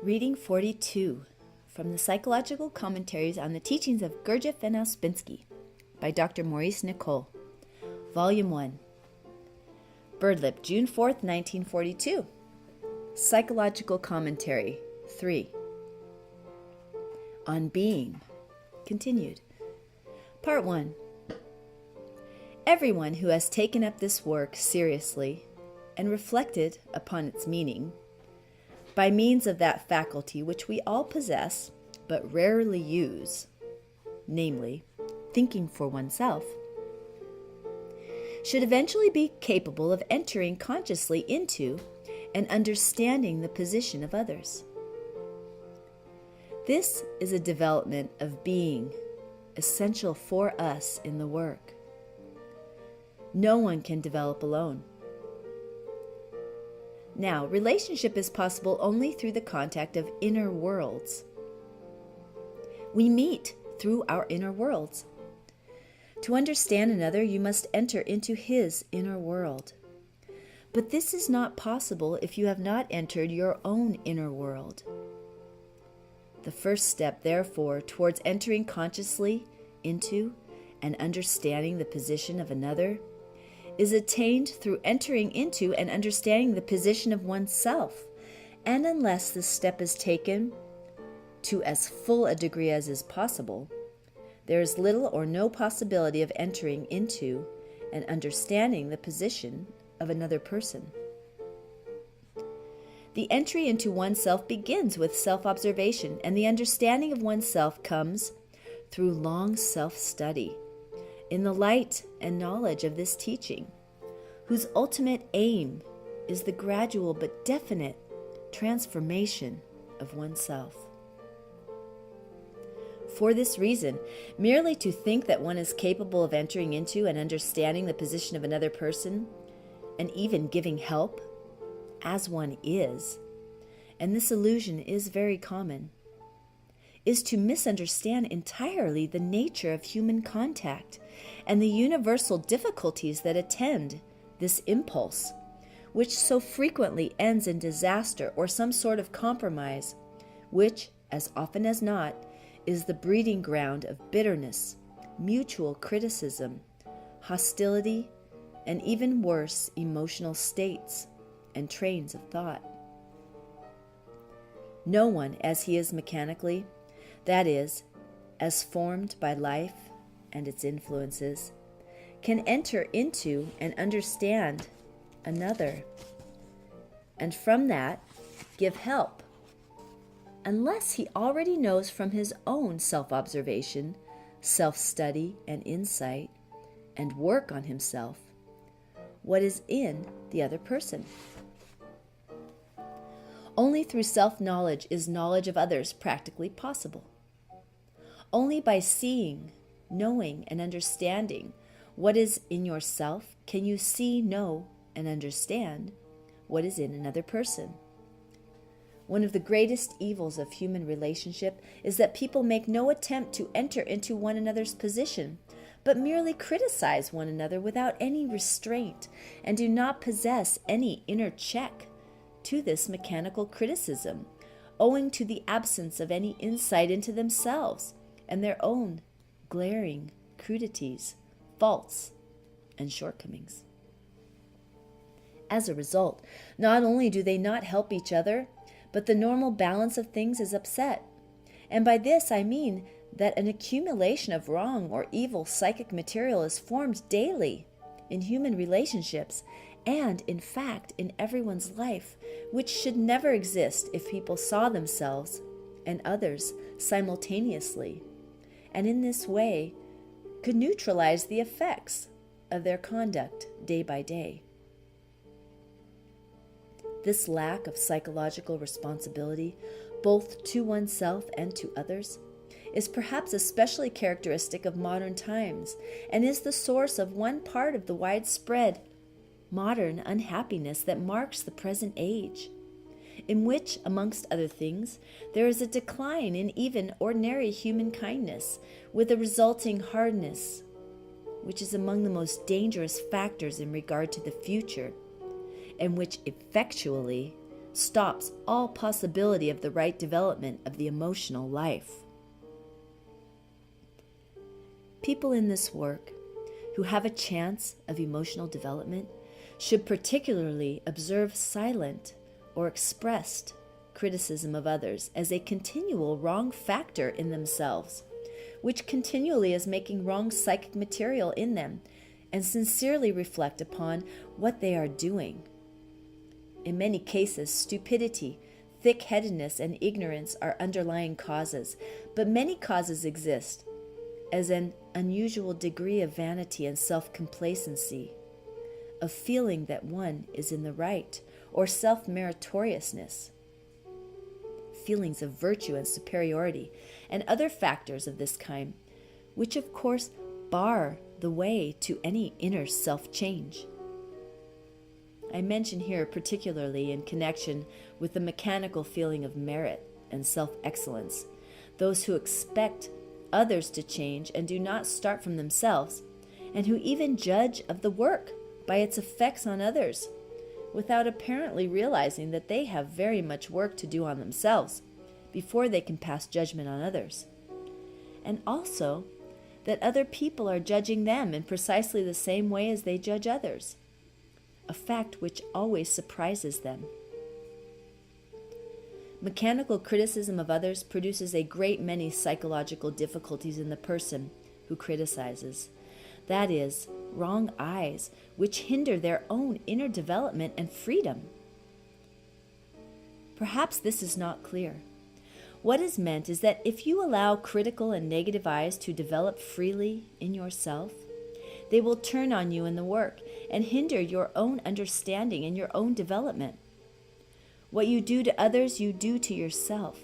Reading 42 from the Psychological Commentaries on the Teachings of Gurdjieff and Ouspensky by Dr. Maurice Nicoll, Volume 1. Birdlip, June 4th, 1942. Psychological Commentary 3. On Being. Continued. Part 1. Everyone who has taken up this work seriously and reflected upon its meaning, by means of that faculty which we all possess but rarely use, namely, thinking for oneself, should eventually be capable of entering consciously into and understanding the position of others. This is a development of being, essential for us in the work. No one can develop alone. Now, relationship is possible only through the contact of inner worlds. We meet through our inner worlds. To understand another, you must enter into his inner world. But this is not possible if you have not entered your own inner world. The first step, therefore, towards entering consciously into and understanding the position of another is attained through entering into and understanding the position of oneself, and unless this step is taken to as full a degree as is possible, there is little or no possibility of entering into and understanding the position of another person. The entry into oneself begins with self-observation, and the understanding of oneself comes through long self-study, in the light and knowledge of this teaching, whose ultimate aim is the gradual but definite transformation of oneself. For this reason, merely to think that one is capable of entering into and understanding the position of another person, and even giving help, as one is, and this illusion is very common, is to misunderstand entirely the nature of human contact and the universal difficulties that attend this impulse, which so frequently ends in disaster or some sort of compromise, which, as often as not, is the breeding ground of bitterness, mutual criticism, hostility, and even worse, emotional states and trains of thought. No one, as he is mechanically, that is, as formed by life and its influences, can enter into and understand another, and from that give help, unless he already knows from his own self-observation, self-study and insight, and work on himself, what is in the other person. Only through self-knowledge is knowledge of others practically possible. Only by seeing, knowing, and understanding what is in yourself can you see, know, and understand what is in another person. One of the greatest evils of human relationship is that people make no attempt to enter into one another's position, but merely criticize one another without any restraint, and do not possess any inner check to this mechanical criticism, owing to the absence of any insight into themselves and their own glaring crudities, faults, and shortcomings. As a result, not only do they not help each other, but the normal balance of things is upset. And by this I mean that an accumulation of wrong or evil psychic material is formed daily in human relationships and, in fact, in everyone's life, which should never exist if people saw themselves and others simultaneously, and in this way could neutralize the effects of their conduct day by day. This lack of psychological responsibility, both to oneself and to others, is perhaps especially characteristic of modern times, and is the source of one part of the widespread modern unhappiness that marks the present age, in which, amongst other things, there is a decline in even ordinary human kindness, with a resulting hardness, which is among the most dangerous factors in regard to the future, and which effectually stops all possibility of the right development of the emotional life. People in this work who have a chance of emotional development should particularly observe silent or expressed criticism of others as a continual wrong factor in themselves, which continually is making wrong psychic material in them, and sincerely reflect upon what they are doing. In many cases, stupidity, thick-headedness, and ignorance are underlying causes, but many causes exist, as an unusual degree of vanity and self-complacency, of feeling that one is in the right, or self-meritoriousness, feelings of virtue and superiority, and other factors of this kind, which of course bar the way to any inner self-change. I mention here particularly in connection with the mechanical feeling of merit and self-excellence, those who expect others to change and do not start from themselves, and who even judge of the work by its effects on others, without apparently realizing that they have very much work to do on themselves before they can pass judgment on others, and also that other people are judging them in precisely the same way as they judge others, a fact which always surprises them. Mechanical criticism of others produces a great many psychological difficulties in the person who criticizes. That is, wrong eyes, which hinder their own inner development and freedom. Perhaps this is not clear. What is meant is that if you allow critical and negative eyes to develop freely in yourself, they will turn on you in the work and hinder your own understanding and your own development. What you do to others, you do to yourself.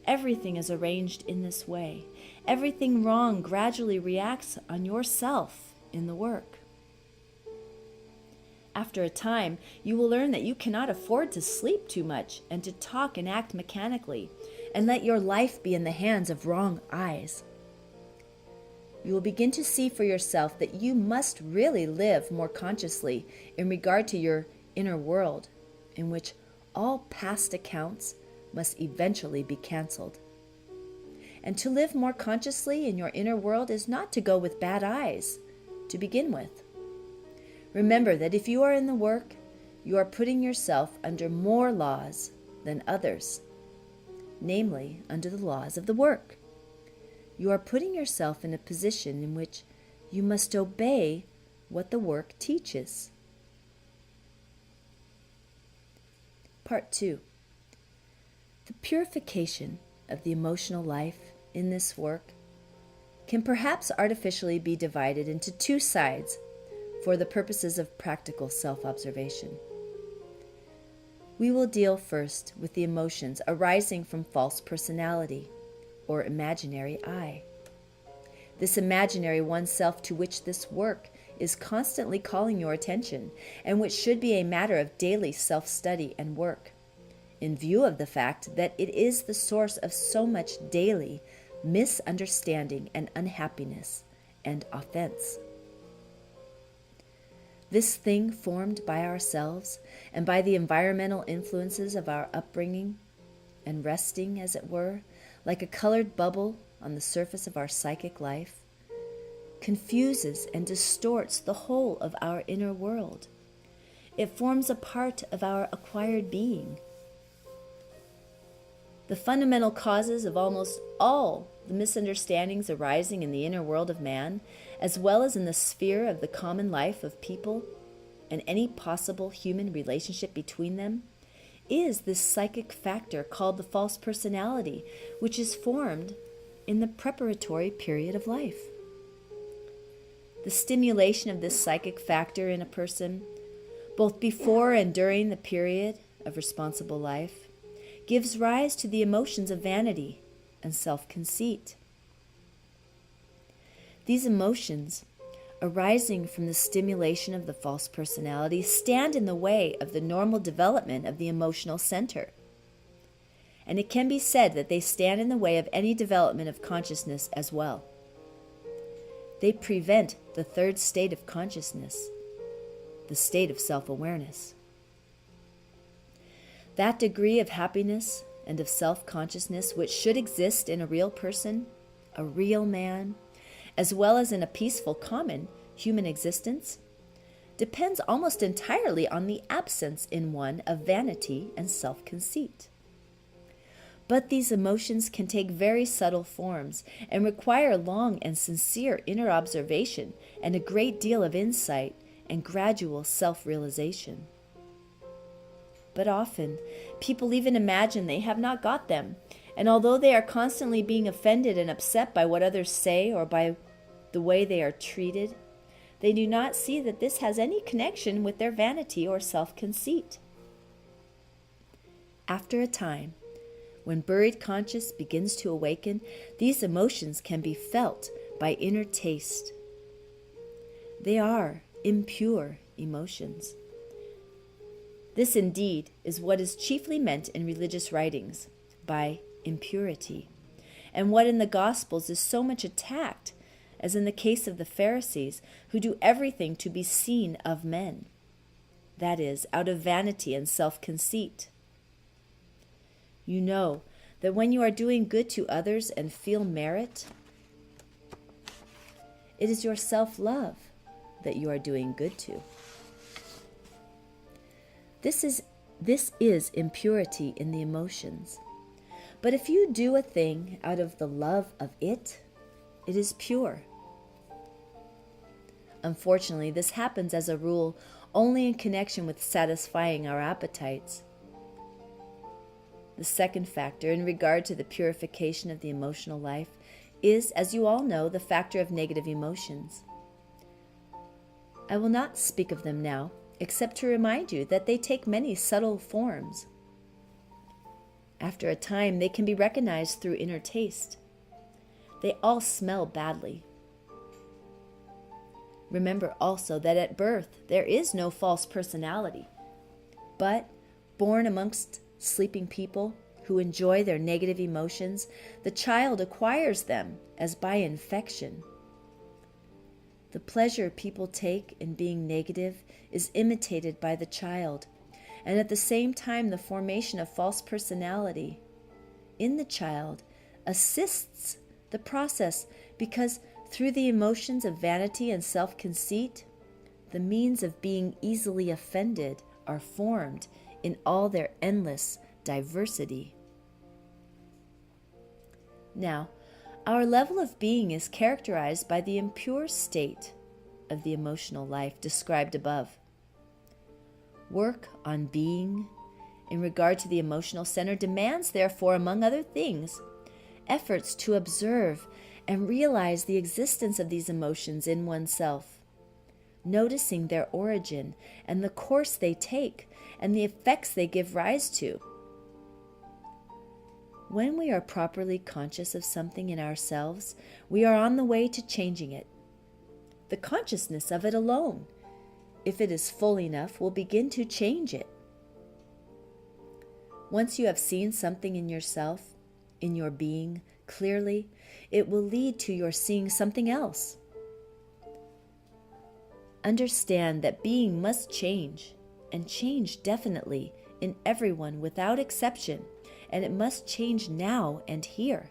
Everything is arranged in this way. Everything wrong gradually reacts on yourself in the work. After a time, you will learn that you cannot afford to sleep too much and to talk and act mechanically, and let your life be in the hands of wrong eyes. You will begin to see for yourself that you must really live more consciously in regard to your inner world, in which all past accounts must eventually be canceled. And to live more consciously in your inner world is not to go with bad eyes, to begin with. Remember that if you are in the work, you are putting yourself under more laws than others, namely under the laws of the work. You are putting yourself in a position in which you must obey what the work teaches. Part 2. The purification of the emotional life in this work can perhaps artificially be divided into two sides for the purposes of practical self-observation. We will deal first with the emotions arising from false personality, or imaginary I. This imaginary oneself to which this work is constantly calling your attention, and which should be a matter of daily self-study and work, in view of the fact that it is the source of so much daily misunderstanding and unhappiness and offense. This thing formed by ourselves and by the environmental influences of our upbringing, and resting, as it were, like a colored bubble on the surface of our psychic life, confuses and distorts the whole of our inner world. It forms a part of our acquired being. The fundamental causes of almost all the misunderstandings arising in the inner world of man, as well as in the sphere of the common life of people and any possible human relationship between them, is this psychic factor called the false personality, which is formed in the preparatory period of life. The stimulation of this psychic factor in a person, both before and during the period of responsible life, gives rise to the emotions of vanity and self-conceit. These emotions, arising from the stimulation of the false personality, stand in the way of the normal development of the emotional center. And it can be said that they stand in the way of any development of consciousness as well. They prevent the third state of consciousness, the state of self-awareness. That degree of happiness and of self-consciousness which should exist in a real person, a real man, as well as in a peaceful common human existence, depends almost entirely on the absence in one of vanity and self-conceit. But these emotions can take very subtle forms and require long and sincere inner observation and a great deal of insight and gradual self-realization. But often, people even imagine they have not got them, and although they are constantly being offended and upset by what others say or by the way they are treated, they do not see that this has any connection with their vanity or self-conceit. After a time, when buried conscience begins to awaken, these emotions can be felt by inner taste. They are impure emotions. This indeed is what is chiefly meant in religious writings by impurity, and what in the Gospels is so much attacked, as in the case of the Pharisees, who do everything to be seen of men, that is, out of vanity and self-conceit. You know that when you are doing good to others and feel merit, it is your self-love that you are doing good to. This is impurity in the emotions. But if you do a thing out of the love of it, it is pure. Unfortunately, this happens as a rule only in connection with satisfying our appetites. The second factor in regard to the purification of the emotional life is, as you all know, the factor of negative emotions. I will not speak of them now, except to remind you that they take many subtle forms. After a time, they can be recognized through inner taste. They all smell badly. Remember also that at birth there is no false personality, but born amongst sleeping people who enjoy their negative emotions, the child acquires them as by infection. The pleasure people take in being negative is imitated by the child, and at the same time the formation of false personality in the child assists the process, because through the emotions of vanity and self-conceit, the means of being easily offended are formed in all their endless diversity. Now, our level of being is characterized by the impure state of the emotional life described above. Work on being in regard to the emotional center demands, therefore, among other things, efforts to observe and realize the existence of these emotions in oneself, noticing their origin and the course they take and the effects they give rise to. When we are properly conscious of something in ourselves, we are on the way to changing it. The consciousness of it alone, if it is full enough, will begin to change it. Once you have seen something in yourself, in your being, clearly, it will lead to your seeing something else. Understand that being must change, and change definitely in everyone without exception, and it must change now and here.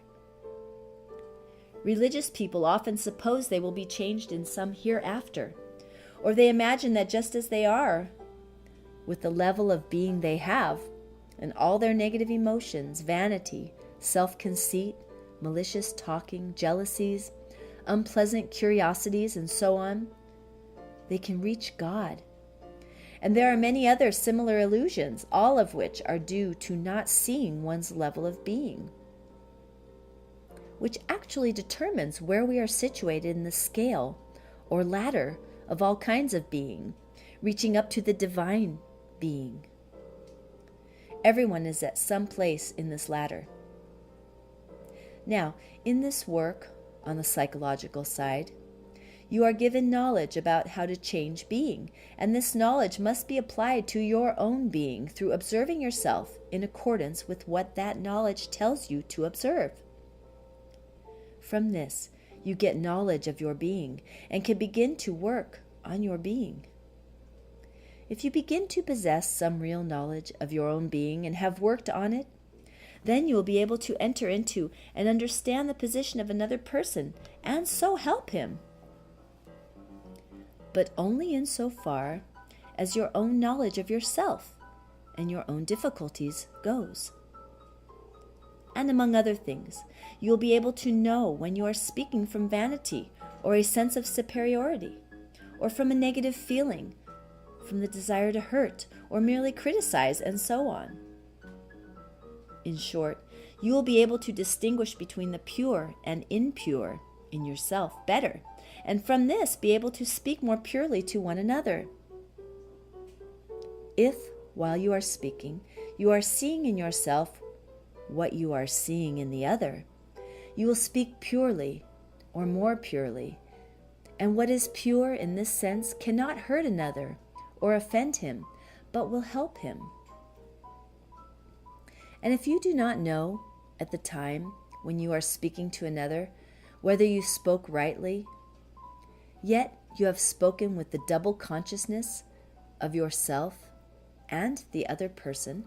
Religious people often suppose they will be changed in some hereafter, or they imagine that just as they are, with the level of being they have, and all their negative emotions, vanity, self-conceit, malicious talking, jealousies, unpleasant curiosities, and so on, they can reach God. And there are many other similar illusions, all of which are due to not seeing one's level of being, which actually determines where we are situated in the scale or ladder of all kinds of being, reaching up to the divine being. Everyone is at some place in this ladder. Now, in this work, on the psychological side, you are given knowledge about how to change being, and this knowledge must be applied to your own being through observing yourself in accordance with what that knowledge tells you to observe. From this, you get knowledge of your being and can begin to work on your being. If you begin to possess some real knowledge of your own being and have worked on it, then you will be able to enter into and understand the position of another person and so help him. But only insofar as your own knowledge of yourself and your own difficulties goes. And among other things, you will be able to know when you are speaking from vanity or a sense of superiority, or from a negative feeling, from the desire to hurt or merely criticize, and so on. In short, you will be able to distinguish between the pure and impure in yourself better, and from this be able to speak more purely to one another. If, while you are speaking, you are seeing in yourself what you are seeing in the other, you will speak purely or more purely, and what is pure in this sense cannot hurt another or offend him, but will help him. And if you do not know at the time when you are speaking to another whether you spoke rightly, yet you have spoken with the double consciousness of yourself and the other person,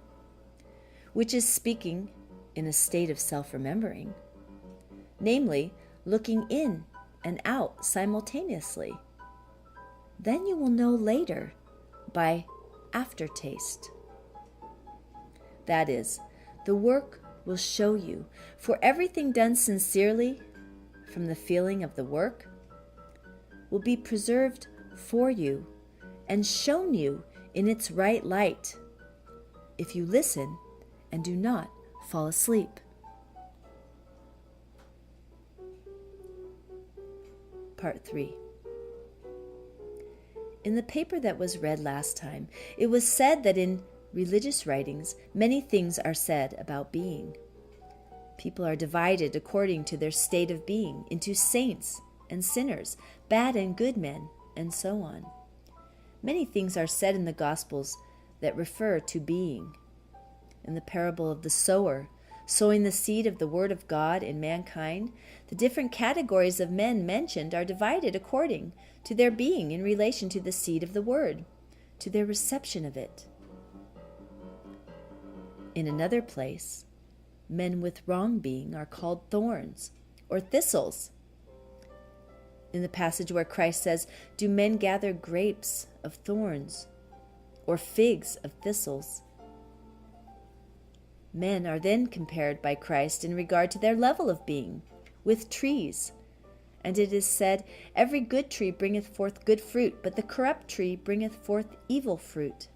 which is speaking in a state of self-remembering, namely, looking in and out simultaneously, then you will know later by aftertaste. That is, the work will show you, for everything done sincerely from the feeling of the work will be preserved for you and shown you in its right light if you listen and do not fall asleep. Part 3. In the paper that was read last time, it was said that in religious writings, many things are said about being. People are divided according to their state of being into saints and sinners, bad and good men, and so on. Many things are said in the Gospels that refer to being. In the parable of the sower, sowing the seed of the Word of God in mankind, the different categories of men mentioned are divided according to their being in relation to the seed of the Word, to their reception of it. In another place, men with wrong being are called thorns or thistles. In the passage where Christ says, "Do men gather grapes of thorns or figs of thistles?" Men are then compared by Christ in regard to their level of being with trees. And it is said, "Every good tree bringeth forth good fruit, but the corrupt tree bringeth forth evil fruit."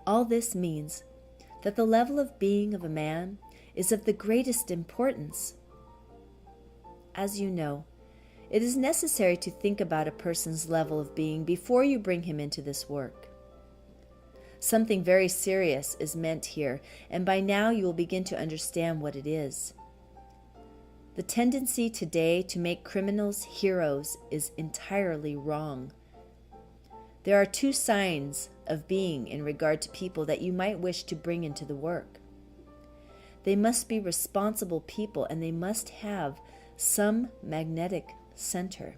All this means that the level of being of a man is of the greatest importance. As you know, it is necessary to think about a person's level of being before you bring him into this work. Something very serious is meant here, and by now you will begin to understand what it is. The tendency today to make criminals heroes is entirely wrong. There are two signs of being in regard to people that you might wish to bring into the work. They must be responsible people, and they must have some magnetic center.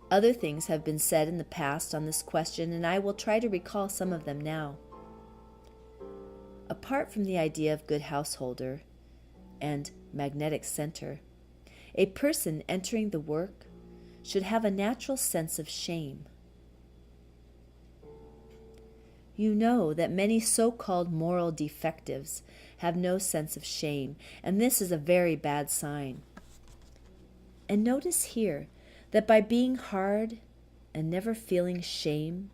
Other things have been said in the past on this question, and I will try to recall some of them now. Apart from the idea of good householder and magnetic center, a person entering the work should have a natural sense of shame. You know that many so-called moral defectives have no sense of shame, and this is a very bad sign. And notice here that by being hard and never feeling shame,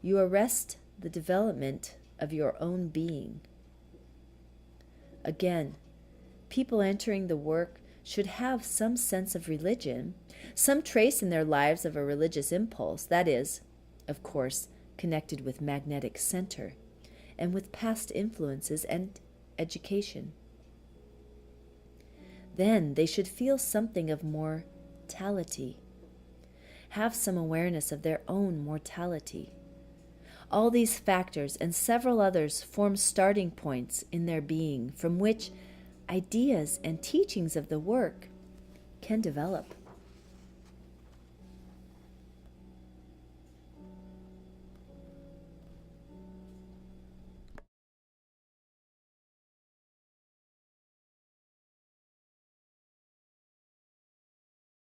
you arrest the development of your own being. Again, people entering the work should have some sense of religion, some trace in their lives of a religious impulse, that is, of course, connected with magnetic center and with past influences and education. Then they should feel something of mortality, have some awareness of their own mortality. All these factors and several others form starting points in their being from which ideas and teachings of the work can develop.